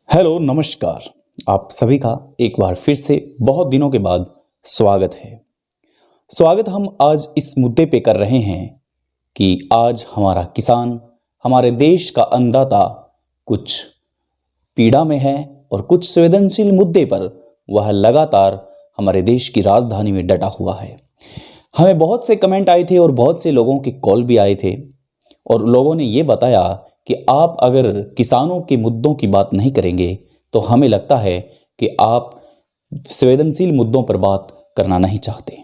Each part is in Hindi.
हेलो नमस्कार। आप सभी का एक बार फिर से बहुत दिनों के बाद स्वागत है। स्वागत हम आज इस मुद्दे पे कर रहे हैं कि आज हमारा किसान, हमारे देश का अन्नदाता कुछ पीड़ा में है और कुछ संवेदनशील मुद्दे पर वह लगातार हमारे देश की राजधानी में डटा हुआ है। हमें बहुत से कमेंट आए थे और बहुत से लोगों के कॉल भी आए थे और लोगों ने ये बताया कि आप अगर किसानों के मुद्दों की बात नहीं करेंगे तो हमें लगता है कि आप संवेदनशील मुद्दों पर बात करना नहीं चाहते।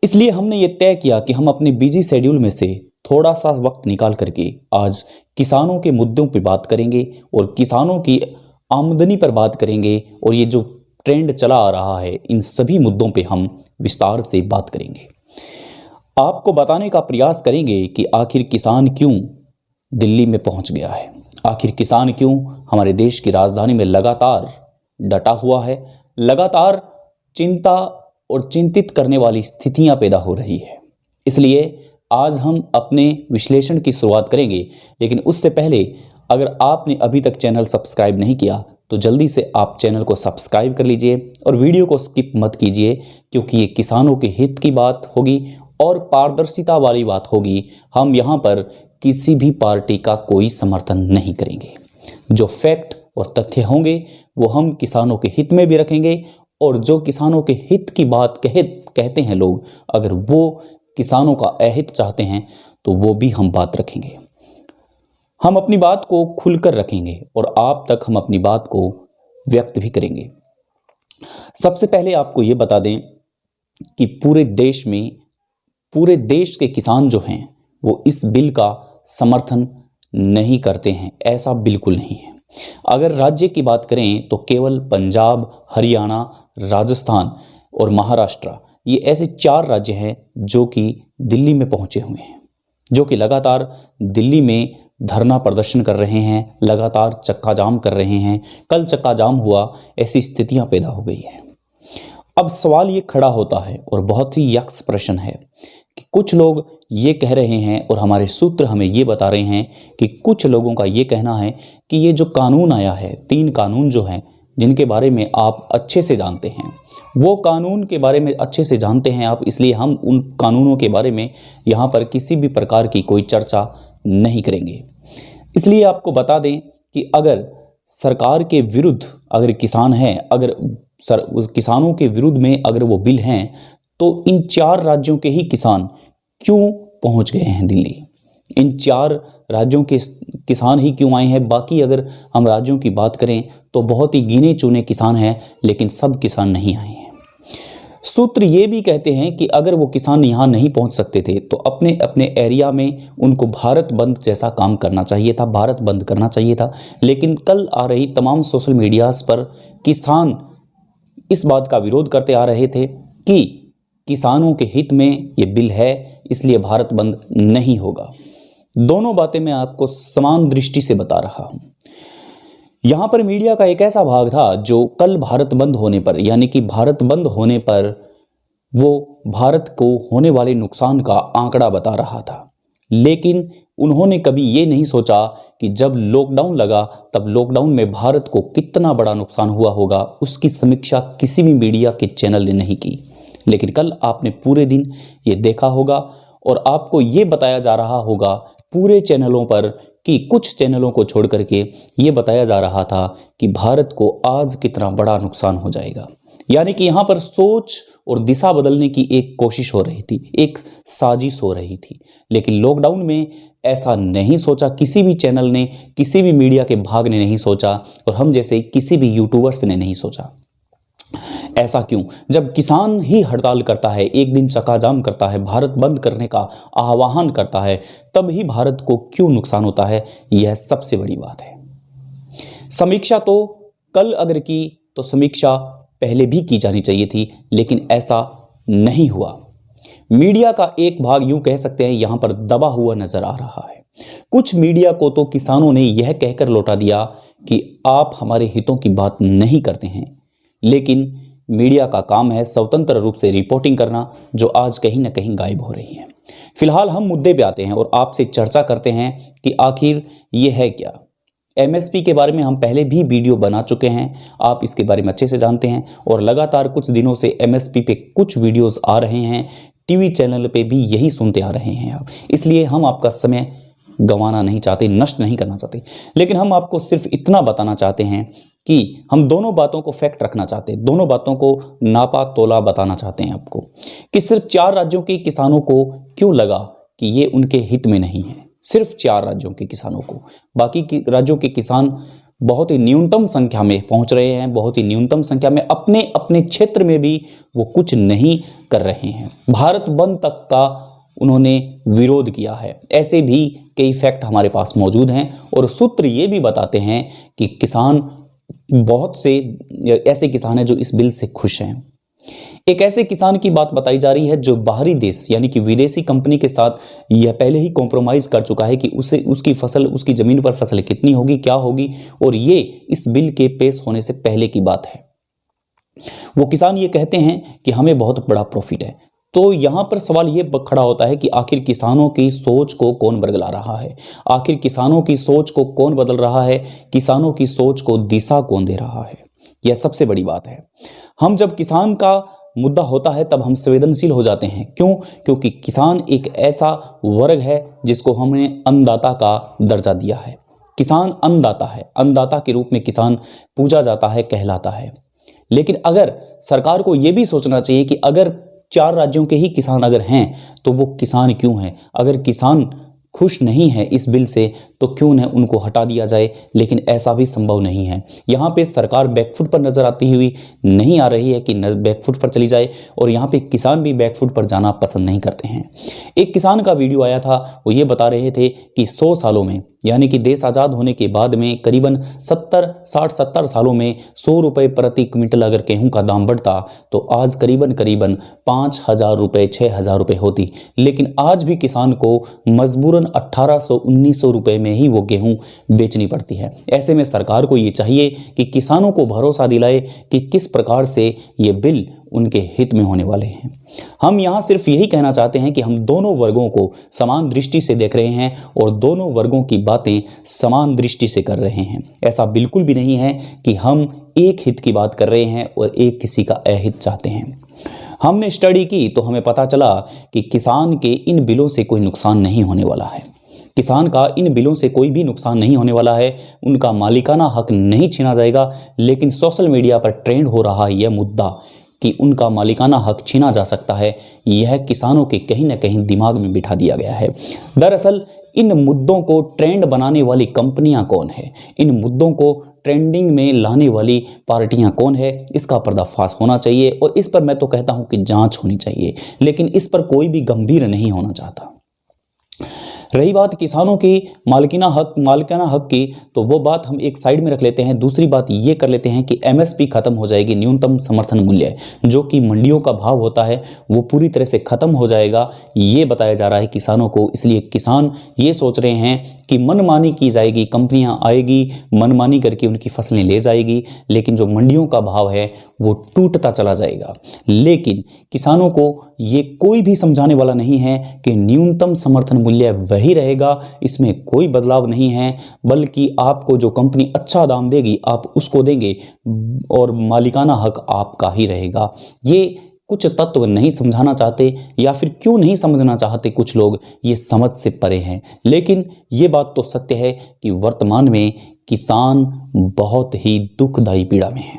इसलिए हमने ये तय किया कि हम अपने बिजी शेड्यूल में से थोड़ा सा वक्त निकाल करके आज किसानों के मुद्दों पर बात करेंगे और किसानों की आमदनी पर बात करेंगे और ये जो ट्रेंड चला आ रहा है इन सभी मुद्दों पे हम विस्तार से बात करेंगे। आपको बताने का प्रयास करेंगे कि आखिर किसान क्यों दिल्ली में पहुंच गया है, आखिर किसान क्यों हमारे देश की राजधानी में लगातार डटा हुआ है, लगातार चिंता और चिंतित करने वाली स्थितियां पैदा हो रही है। इसलिए आज हम अपने विश्लेषण की शुरुआत करेंगे, लेकिन उससे पहले अगर आपने अभी तक चैनल सब्सक्राइब नहीं किया तो जल्दी से आप चैनल को सब्सक्राइब कर लीजिए और वीडियो को स्किप मत कीजिए, क्योंकि ये किसानों के हित की बात होगी और पारदर्शिता वाली बात होगी। हम यहाँ पर किसी भी पार्टी का कोई समर्थन नहीं करेंगे। जो फैक्ट और तथ्य होंगे वो हम किसानों के हित में भी रखेंगे और जो किसानों के हित की बात कहते हैं लोग, अगर वो किसानों का अहित चाहते हैं तो वो भी हम बात रखेंगे। हम अपनी बात को खुलकर रखेंगे और आप तक हम अपनी बात को व्यक्त भी करेंगे। सबसे पहले आपको ये बता दें कि पूरे देश के किसान जो हैं वो इस बिल का समर्थन नहीं करते हैं, ऐसा बिल्कुल नहीं है। अगर राज्य की बात करें तो केवल पंजाब, हरियाणा, राजस्थान और महाराष्ट्र, ये ऐसे 4 राज्य हैं जो कि दिल्ली में पहुंचे हुए हैं, जो कि लगातार दिल्ली में धरना प्रदर्शन कर रहे हैं, लगातार चक्का जाम कर रहे हैं। कल चक्का जाम हुआ, ऐसी स्थितियां पैदा हो गई हैं। अब सवाल ये खड़ा होता है और बहुत ही यक्ष प्रश्न है कि कुछ लोग ये कह रहे हैं और हमारे सूत्र हमें ये बता रहे हैं कि कुछ लोगों का ये कहना है कि ये जो कानून आया है, 3 कानून जो हैं जिनके बारे में आप अच्छे से जानते हैं, वो कानून के बारे में अच्छे से जानते हैं आप, इसलिए हम उन कानूनों के बारे में यहाँ पर किसी भी प्रकार की कोई चर्चा नहीं करेंगे। इसलिए आपको बता दें कि अगर सरकार के विरुद्ध अगर किसान हैं, अगर किसानों के विरुद्ध में अगर वो बिल हैं तो इन 4 राज्यों के ही किसान क्यों पहुंच गए हैं दिल्ली? इन 4 राज्यों के किसान ही क्यों आए हैं? बाकी अगर हम राज्यों की बात करें तो बहुत ही गिने चुने किसान हैं, लेकिन सब किसान नहीं आए हैं। सूत्र ये भी कहते हैं कि अगर वो किसान यहाँ नहीं पहुँच सकते थे तो अपने अपने एरिया में उनको भारत बंद जैसा काम करना चाहिए था, भारत बंद करना चाहिए था। लेकिन कल आ रही तमाम सोशल मीडियाज़ पर किसान इस बात का विरोध करते आ रहे थे कि किसानों के हित में ये बिल है, इसलिए भारत बंद नहीं होगा। दोनों बातें मैं आपको समान दृष्टि से बता रहा हूँ। यहाँ पर मीडिया का एक ऐसा भाग था जो कल भारत बंद होने पर, यानी कि भारत बंद होने पर वो भारत को होने वाले नुकसान का आंकड़ा बता रहा था, लेकिन उन्होंने कभी ये नहीं सोचा कि जब लॉकडाउन लगा तब लॉकडाउन में भारत को कितना बड़ा नुकसान हुआ होगा, उसकी समीक्षा किसी भी मीडिया के चैनल ने नहीं की। लेकिन कल आपने पूरे दिन ये देखा होगा और आपको ये बताया जा रहा होगा पूरे चैनलों पर कि कुछ चैनलों को छोड़ करके ये बताया जा रहा था कि भारत को आज कितना बड़ा नुकसान हो जाएगा। यानी कि यहाँ पर सोच और दिशा बदलने की एक कोशिश हो रही थी, एक साजिश हो रही थी। लेकिन लॉकडाउन में ऐसा नहीं सोचा, किसी भी चैनल ने, किसी भी मीडिया के भाग ने नहीं सोचा और हम जैसे किसी भी यूट्यूबर्स ने नहीं सोचा। ऐसा क्यों? जब किसान ही हड़ताल करता है, एक दिन चक्का जाम करता है, भारत बंद करने का आह्वान करता है, तब ही भारत को क्यों नुकसान होता है? यह सबसे बड़ी बात है। समीक्षा तो कल अगर की तो समीक्षा पहले भी की जानी चाहिए थी, लेकिन ऐसा नहीं हुआ। मीडिया का एक भाग यूं कह सकते हैं यहां पर दबा हुआ नजर आ रहा है। कुछ मीडिया को तो किसानों ने यह कहकर लौटा दिया कि आप हमारे हितों की बात नहीं करते हैं, लेकिन मीडिया का काम है स्वतंत्र रूप से रिपोर्टिंग करना, जो आज कहीं ना कहीं गायब हो रही है। फिलहाल हम मुद्दे पे आते हैं और आपसे चर्चा करते हैं कि आखिर ये है क्या। एमएसपी के बारे में हम पहले भी वीडियो बना चुके हैं, आप इसके बारे में अच्छे से जानते हैं। और लगातार कुछ दिनों से एमएसपी पे कुछ वीडियोस आ रहे हैं, टीवी चैनल पे भी यही सुनते आ रहे हैं आप, इसलिए हम आपका समय गंवाना नहीं चाहते, नष्ट नहीं करना चाहते। लेकिन हम आपको सिर्फ इतना बताना चाहते हैं कि हम दोनों बातों को फैक्ट रखना चाहते हैं, दोनों बातों को नापा तोला बताना चाहते हैं आपको, कि सिर्फ 4 राज्यों के किसानों को क्यों लगा कि ये उनके हित में नहीं है। सिर्फ 4 राज्यों के किसानों को, बाकी के राज्यों के किसान बहुत ही न्यूनतम संख्या में पहुंच रहे हैं, बहुत ही न्यूनतम संख्या में अपने अपने क्षेत्र में भी वो कुछ नहीं कर रहे हैं। भारत बंद तक का उन्होंने विरोध किया है। ऐसे भी कई फैक्ट हमारे पास मौजूद हैं और सूत्र ये भी बताते हैं कि किसान, बहुत से ऐसे किसान हैं जो इस बिल से खुश हैं। एक ऐसे किसान की बात बताई जा रही है जो बाहरी देश यानी कि विदेशी कंपनी के साथ यह पहले ही कॉम्प्रोमाइज़ कर चुका है कि उसे उसकी फसल, उसकी ज़मीन पर फसल कितनी होगी, क्या होगी, और ये इस बिल के पेश होने से पहले की बात है। वो किसान ये कहते हैं कि हमें बहुत बड़ा प्रॉफिट है। तो यहाँ पर सवाल ये खड़ा होता है कि आखिर किसानों की सोच को कौन बदला रहा है, आखिर किसानों की सोच को कौन बदल रहा है, किसानों की सोच को दिशा कौन दे रहा है, यह सबसे बड़ी बात है। हम जब किसान का मुद्दा होता है तब हम संवेदनशील हो जाते हैं। क्यों? क्योंकि किसान एक ऐसा वर्ग है जिसको हमने अन्नदाता का दर्जा दिया है। किसान अन्नदाता है, अन्नदाता के रूप में किसान पूजा जाता है, कहलाता है। लेकिन अगर सरकार को यह भी सोचना चाहिए कि अगर 4 राज्यों के ही किसान अगर हैं तो वो किसान क्यों हैं, अगर किसान खुश नहीं है इस बिल से तो क्यों न उनको हटा दिया जाए। लेकिन ऐसा भी संभव नहीं है। यहाँ पे सरकार बैकफुट पर नज़र आती हुई नहीं आ रही है कि बैकफुट पर चली जाए, और यहाँ पे किसान भी बैकफुट पर जाना पसंद नहीं करते हैं। एक किसान का वीडियो आया था, वो ये बता रहे थे कि 100 सालों में, यानी कि देश आज़ाद होने के बाद में करीबन 60-70 सालों में 100 रुपये प्रति क्विंटल अगर गेहूँ का दाम बढ़ता तो आज करीबन 5,000 रुपये, 6,000 रुपये होती। लेकिन आज भी किसान को मजबूरन 1800-1900 रुपये में ही वो गेहूं बेचनी पड़ती है। ऐसे में सरकार को ये चाहिए कि किसानों को भरोसा दिलाए कि किस प्रकार से ये बिल उनके हित में होने वाले हैं। हम यहाँ सिर्फ यही कहना चाहते हैं कि हम दोनों वर्गों को समान दृष्टि से देख रहे हैं और दोनों वर्गों की बातें समान दृष्टि से कर रहे हैं। ऐसा बिल्कुल भी नहीं है कि हम एक हित की बात कर रहे हैं और एक किसी का अहित चाहते हैं। हमने स्टडी की तो हमें पता चला कि किसान के इन बिलों से कोई नुकसान नहीं होने वाला है। किसान का इन बिलों से कोई भी नुकसान नहीं होने वाला है, उनका मालिकाना हक नहीं छीना जाएगा। लेकिन सोशल मीडिया पर ट्रेंड हो रहा है यह मुद्दा कि उनका मालिकाना हक छीना जा सकता है, यह किसानों के कहीं ना कहीं दिमाग में बिठा दिया गया है। दरअसल इन मुद्दों को ट्रेंड बनाने वाली कंपनियां कौन है, इन मुद्दों को ट्रेंडिंग में लाने वाली पार्टियां कौन है, इसका पर्दाफाश होना चाहिए। और इस पर मैं तो कहता हूं कि जांच होनी चाहिए, लेकिन इस पर कोई भी गंभीर नहीं होना चाहता। रही बात किसानों की मालिकाना हक की, तो वो बात हम एक साइड में रख लेते हैं। दूसरी बात ये कर लेते हैं कि एमएसपी खत्म हो जाएगी, न्यूनतम समर्थन मूल्य जो कि मंडियों का भाव होता है वो पूरी तरह से खत्म हो जाएगा, ये बताया जा रहा है किसानों को। इसलिए किसान ये सोच रहे हैं कि मनमानी की जाएगी, कंपनियां आएगी, मनमानी करके उनकी फसलें ले जाएगी, लेकिन जो मंडियों का भाव है वो टूटता चला जाएगा। लेकिन किसानों को ये कोई भी समझाने वाला नहीं है कि न्यूनतम समर्थन मूल्य वही रहेगा, इसमें कोई बदलाव नहीं है, बल्कि आपको जो कंपनी अच्छा दाम देगी आप उसको देंगे और मालिकाना हक आपका ही रहेगा। ये कुछ तत्व नहीं समझाना चाहते, या फिर क्यों नहीं समझना चाहते कुछ लोग, ये समझ से परे हैं। लेकिन ये बात तो सत्य है कि वर्तमान में किसान बहुत ही दुखदायी पीड़ा में है।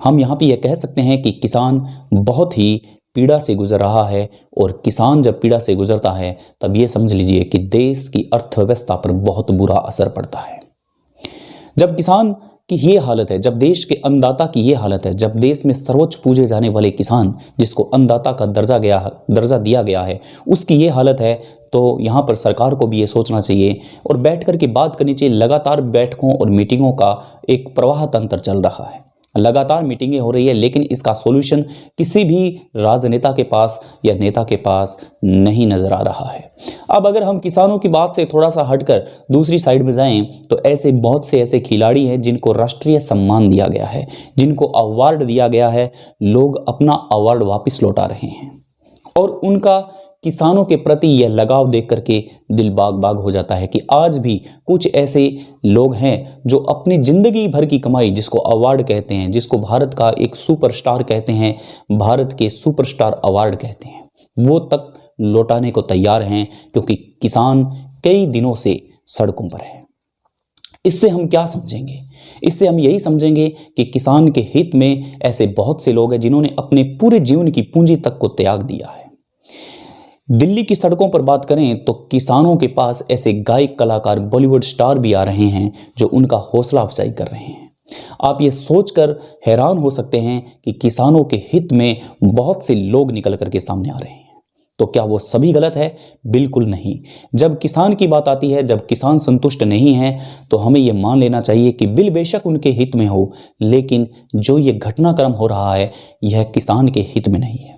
हम यहाँ पे यह कह सकते हैं कि किसान बहुत ही पीड़ा से गुजर रहा है, और किसान जब पीड़ा से गुजरता है तब ये समझ लीजिए कि देश की अर्थव्यवस्था पर बहुत बुरा असर पड़ता है। जब किसान की ये हालत है, जब देश के अन्नदाता की ये हालत है, जब देश में सर्वोच्च पूजे जाने वाले किसान जिसको अन्नदाता का दर्जा दिया गया है उसकी ये हालत है, तो यहाँ पर सरकार को भी ये सोचना चाहिए और बैठ कर के बात करनी चाहिए। लगातार बैठकों और मीटिंगों का एक प्रवाह तंत्र चल रहा है, लगातार मीटिंगें हो रही है, लेकिन इसका सॉल्यूशन किसी भी राजनेता के पास या नेता के पास नहीं नजर आ रहा है। अब अगर हम किसानों की बात से थोड़ा सा हटकर दूसरी साइड में जाएं तो ऐसे बहुत से ऐसे खिलाड़ी हैं जिनको राष्ट्रीय सम्मान दिया गया है, जिनको अवार्ड दिया गया है, लोग अपना अवार्ड वापस लौटा रहे हैं। और उनका किसानों के प्रति यह लगाव देख करके दिल बाग बाग हो जाता है कि आज भी कुछ ऐसे लोग हैं जो अपनी ज़िंदगी भर की कमाई, जिसको अवार्ड कहते हैं, जिसको भारत का एक सुपरस्टार कहते हैं, भारत के सुपरस्टार अवार्ड कहते हैं, वो तक लौटाने को तैयार हैं, क्योंकि किसान कई दिनों से सड़कों पर है। इससे हम क्या समझेंगे? इससे हम यही समझेंगे कि किसान के हित में ऐसे बहुत से लोग हैं जिन्होंने अपने पूरे जीवन की पूंजी तक को त्याग दिया है। दिल्ली की सड़कों पर बात करें तो किसानों के पास ऐसे गायक, कलाकार, बॉलीवुड स्टार भी आ रहे हैं जो उनका हौसला अफजाई कर रहे हैं। आप ये सोचकर हैरान हो सकते हैं कि किसानों के हित में बहुत से लोग निकल करके सामने आ रहे हैं। तो क्या वो सभी गलत है? बिल्कुल नहीं। जब किसान की बात आती है, जब किसान संतुष्ट नहीं है, तो हमें ये मान लेना चाहिए कि बिल बेशक उनके हित में हो, लेकिन जो ये घटनाक्रम हो रहा है यह किसान के हित में नहीं है।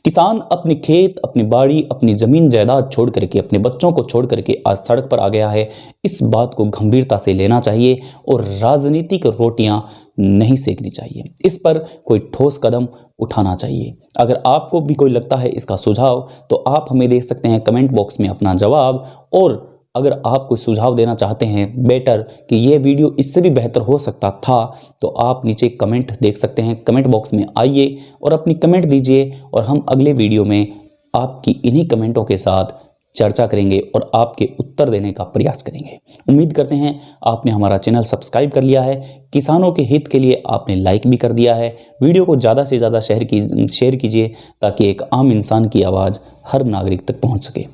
किसान अपने खेत, अपनी बाड़ी, अपनी ज़मीन जायदाद छोड़ करके, अपने बच्चों को छोड़ करके आज सड़क पर आ गया है। इस बात को गंभीरता से लेना चाहिए और राजनीतिक रोटियां नहीं सेकनी चाहिए। इस पर कोई ठोस कदम उठाना चाहिए। अगर आपको भी कोई लगता है इसका सुझाव, तो आप हमें दे सकते हैं कमेंट बॉक्स में अपना जवाब। और अगर आप कोई सुझाव देना चाहते हैं बेटर कि ये वीडियो इससे भी बेहतर हो सकता था, तो आप नीचे कमेंट देख सकते हैं। कमेंट बॉक्स में आइए और अपनी कमेंट दीजिए और हम अगले वीडियो में आपकी इन्हीं कमेंटों के साथ चर्चा करेंगे और आपके उत्तर देने का प्रयास करेंगे। उम्मीद करते हैं आपने हमारा चैनल सब्सक्राइब कर लिया है। किसानों के हित के लिए आपने लाइक भी कर दिया है। वीडियो को ज़्यादा से ज़्यादा शेयर कीजिए ताकि एक आम इंसान की आवाज़ हर नागरिक तक पहुंच सके।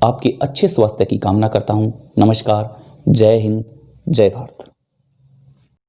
आपके अच्छे स्वास्थ्य की कामना करता हूं। नमस्कार, जय हिंद, जय भारत।